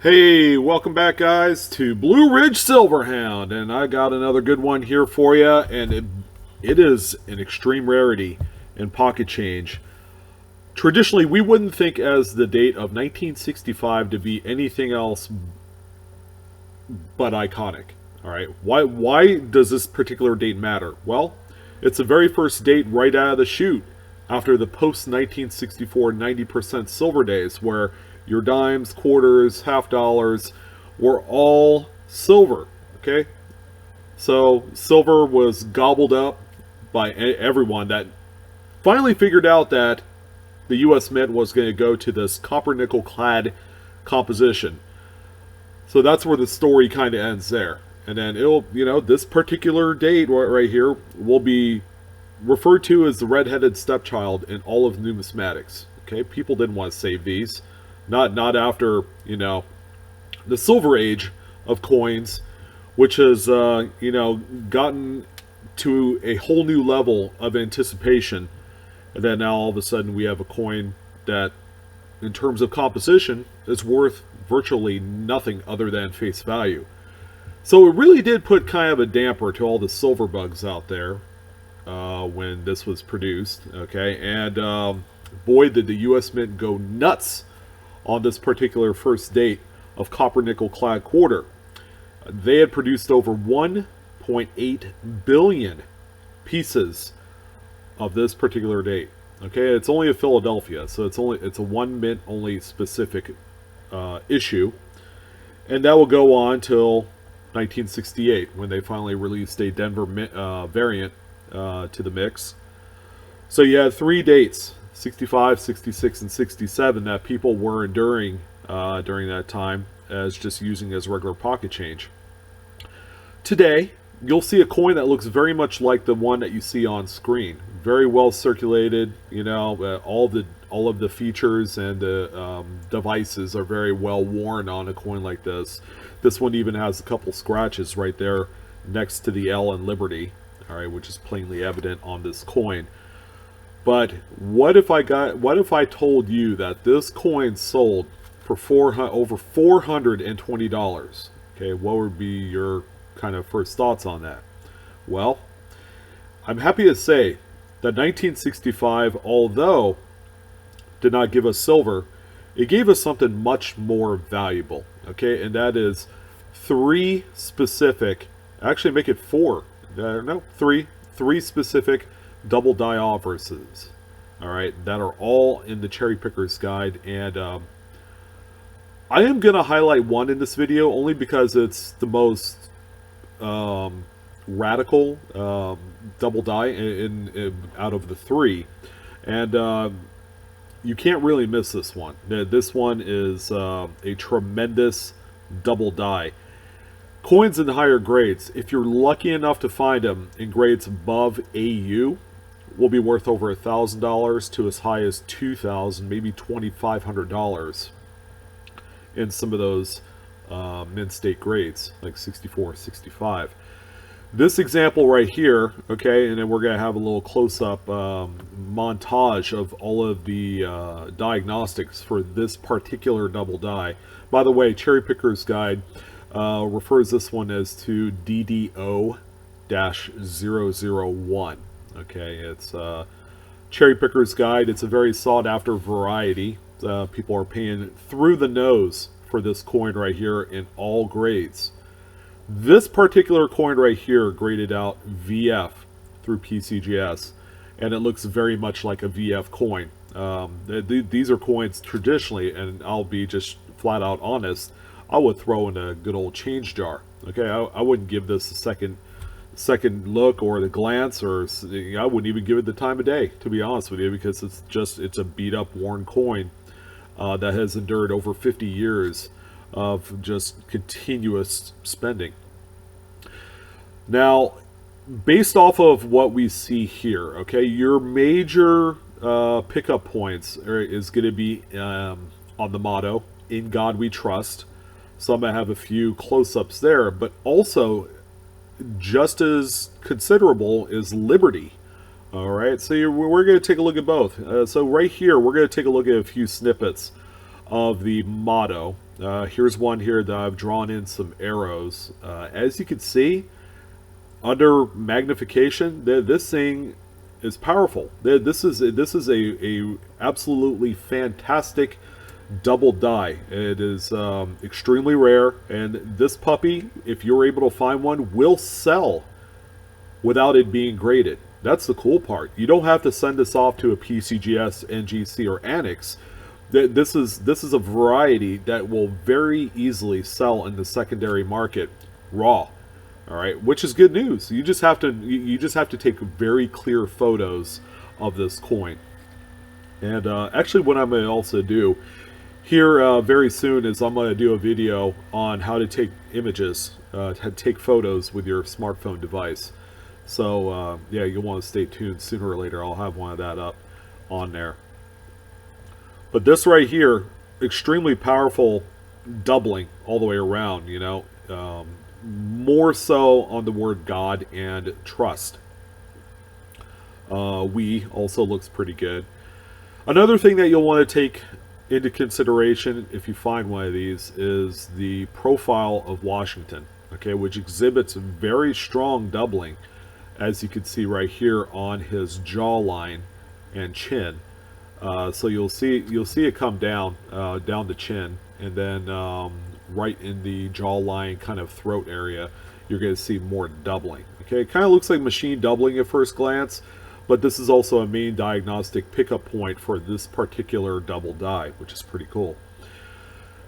Hey, welcome back, guys, to Blue Ridge Silverhound, and I got another good one here for you, and it is an extreme rarity in pocket change. Traditionally, we wouldn't think as the date of 1965 to be anything else but iconic. All right, why does this particular date matter? Well, it's the very first date right out of the chute after the post 1964 90% silver days, where your dimes, quarters, half dollars were all silver. Okay, so silver was gobbled up by everyone that finally figured out that the U.S. Mint was going to go to this copper nickel clad composition. So that's where the story kind of ends there. And then it'll, this particular date right here will be referred to as the red-headed stepchild in all of numismatics. Okay, people didn't want to save these, not after the Silver Age of coins, which has gotten to a whole new level of anticipation, and then now all of a sudden we have a coin that, in terms of composition, is worth virtually nothing other than face value. So it really did put kind of a damper to all the silver bugs out there when this was produced. Okay, and boy, did the U.S. Mint go nuts on this particular first date of copper nickel clad quarter. They had produced over 1.8 billion pieces of this particular date. Okay, it's only a Philadelphia, so it's a one mint only specific issue, and that will go on till 1968 when they finally released a Denver variant to the mix. So you had three dates: 65, 66, and 67 that people were enduring during that time as just using as regular pocket change. Today, you'll see a coin that looks very much like the one that you see on screen. Very well circulated, all of the features and the devices are very well worn on a coin like this. This one even has a couple scratches right there next to the L in Liberty, all right, which is plainly evident on this coin. But what if I told you that this coin sold for over $420? Okay, what would be your kind of first thoughts on that? Well, I'm happy to say that 1965, although did not give us silver, it gave us something much more valuable. Okay, and that is three specific, actually make it four, three specific double die offers, all right, that are all in the Cherry Picker's Guide. And I am going to highlight one in this video only because it's the most radical double die in out of the three, and you can't really miss this one. This one is a tremendous double die. Coins in higher grades, if you're lucky enough to find them in grades above AU, will be worth over $1,000 to as high as $2,000, maybe $2,500 in some of those mint state grades, like 64, 65. This example right here, okay, and then we're going to have a little close-up montage of all of the diagnostics for this particular double die. By the way, Cherry Picker's Guide refers this one as to DDO-001. Okay, it's Cherry Picker's Guide. It's a very sought-after variety. People are paying through the nose for this coin right here in all grades. This particular coin right here graded out VF through PCGS, and it looks very much like a VF coin. These are coins traditionally, and I'll be just flat out honest, I would throw in a good old change jar. Okay, I wouldn't give this a second look or the glance, or I wouldn't even give it the time of day, to be honest with you, because it's a beat up, worn coin that has endured over 50 years of just continuous spending. Now, based off of what we see here, okay, your major pickup points is going to be on the motto, "In God We Trust." So I'm going to have a few close-ups there, but also just as considerable is Liberty. All right, so we're going to take a look at both. So right here, we're going to take a look at a few snippets of the motto. Here's one here that I've drawn in some arrows. As you can see, under magnification, this thing is powerful. This is a absolutely fantastic double die. It is extremely rare, and this puppy, if you're able to find one, will sell without it being graded. That's the cool part. You don't have to send this off to a PCGS, NGC, or Annex. This is a variety that will very easily sell in the secondary market raw. All right, which is good news. You just have to take very clear photos of this coin. And actually, what I'm going to also do here very soon is I'm going to do a video on how to take images, to take photos with your smartphone device. So yeah, you'll want to stay tuned. Sooner or later, I'll have one of that up on there. But this right here, extremely powerful doubling all the way around, you know. More so on the word God and trust. We also looks pretty good. Another thing that you'll want to take into consideration if you find one of these is the profile of Washington, okay, which exhibits very strong doubling, as you can see right here on his jawline and chin. So you'll see it come down the chin, and then right in the jawline kind of throat area, you're going to see more doubling. Okay, it kind of looks like machine doubling at first glance, but this is also a main diagnostic pickup point for this particular double die, which is pretty cool.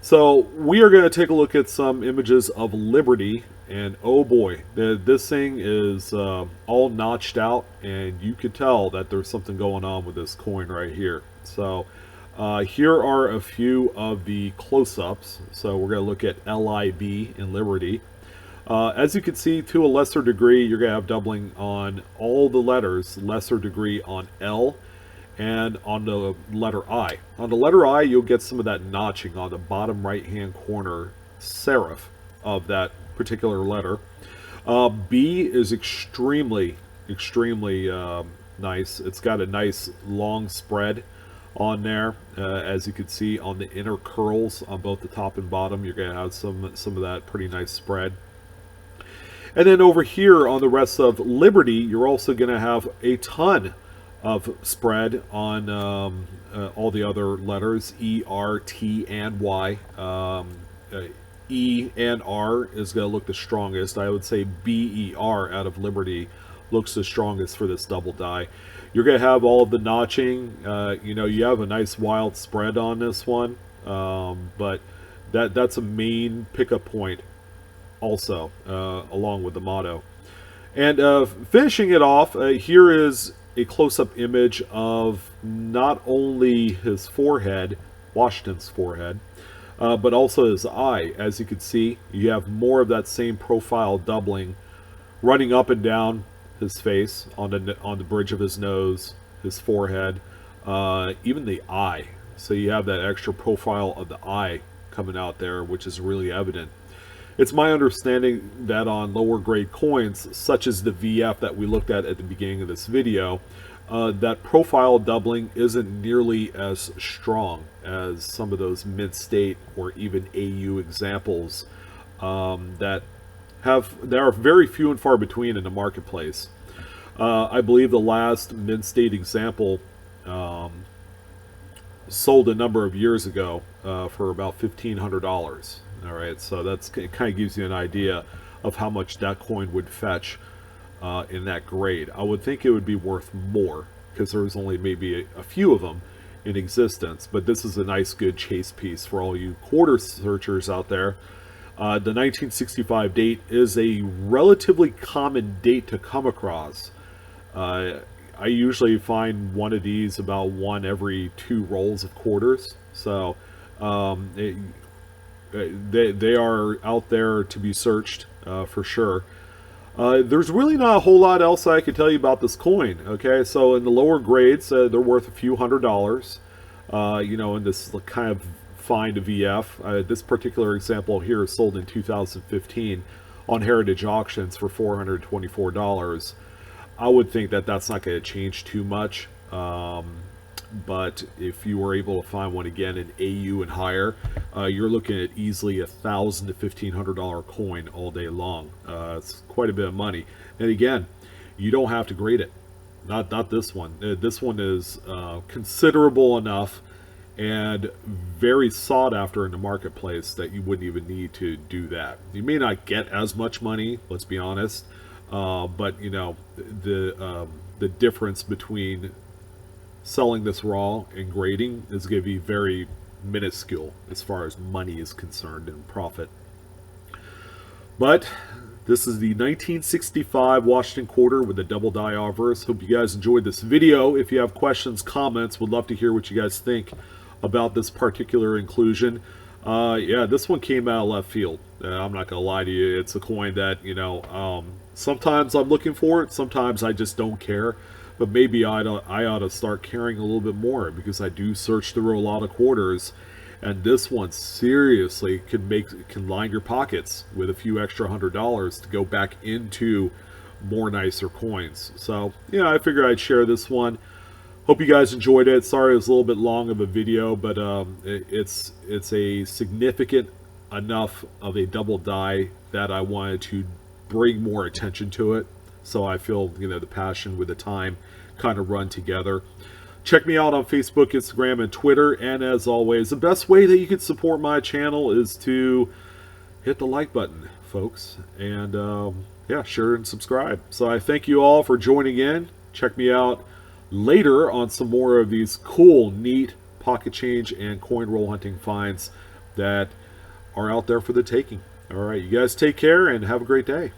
So we are going to take a look at some images of Liberty, and oh boy, this thing is all notched out, and you could tell that there's something going on with this coin right here. So here are a few of the close-ups. So we're going to look at LIB in Liberty. As you can see, to a lesser degree, you're going to have doubling on all the letters, lesser degree on L, and on the letter I. On the letter I, you'll get some of that notching on the bottom right-hand corner serif of that particular letter. B is extremely nice. It's got a nice long spread on there. As you can see on the inner curls on both the top and bottom, you're going to have some of that pretty nice spread. And then over here on the rest of Liberty, you're also going to have a ton of spread on all the other letters, E, R, T, and Y. E and R is going to look the strongest. I would say B, E, R out of Liberty looks the strongest for this double die. You're going to have all of the notching. You know, you have a nice wild spread on this one, but that's a main pickup point also, along with the motto. And finishing it off, here is a close-up image of not only his forehead, Washington's forehead, but also his eye. As you can see, you have more of that same profile doubling running up and down his face, on the bridge of his nose, his forehead, even the eye. So you have that extra profile of the eye coming out there, which is really evident. It's my understanding that on lower grade coins, such as the VF that we looked at the beginning of this video, that profile doubling isn't nearly as strong as some of those mid-state or even AU examples that are very few and far between in the marketplace. I believe the last mid-state example sold a number of years ago for about $1,500. All right, so it kind of gives you an idea of how much that coin would fetch in that grade. I would think it would be worth more because there's only maybe a few of them in existence, but this is a nice good chase piece for all you quarter searchers out there. The 1965 date is a relatively common date to come across. I usually find one of these about one every 2 rolls of quarters, so they are out there to be searched for sure. There's really not a whole lot else I could tell you about this coin. Okay, so in the lower grades, they're worth a few $100s. You know, in this kind of fine VF. This particular example here is sold in 2015 on Heritage Auctions for $424. I would think that that's not going to change too much. but if you were able to find one again in AU and higher, you're looking at easily $1,000 to $1,500 coin all day long. It's quite a bit of money. And again, you don't have to grade it. Not this one. This one is considerable enough and very sought after in the marketplace that you wouldn't even need to do that. You may not get as much money, let's be honest, but you know, the difference between selling this raw and grading is going to be very minuscule as far as money is concerned and profit. But this is the 1965 Washington Quarter with the double die obverse. Hope you guys enjoyed this video. If you have questions, comments, would love to hear what you guys think about this particular inclusion. Yeah, this one came out of left field. I'm not gonna lie to you. It's a coin that, you know, sometimes I'm looking for it, sometimes I just don't care. But maybe I ought to start caring a little bit more, because I do search through a lot of quarters, and this one seriously can line your pockets with a few extra $100 to go back into more nicer coins. So yeah, I figured I'd share this one. Hope you guys enjoyed it. Sorry it was a little bit long of a video, but it's a significant enough of a double die that I wanted to bring more attention to it. So I feel, you know, the passion with the time kind of run together. Check me out on Facebook, Instagram, and Twitter. And as always, the best way that you can support my channel is to hit the like button, folks. And yeah, share and subscribe. So I thank you all for joining in. Check me out later on some more of these cool, neat pocket change and coin roll hunting finds that are out there for the taking. All right, you guys take care and have a great day.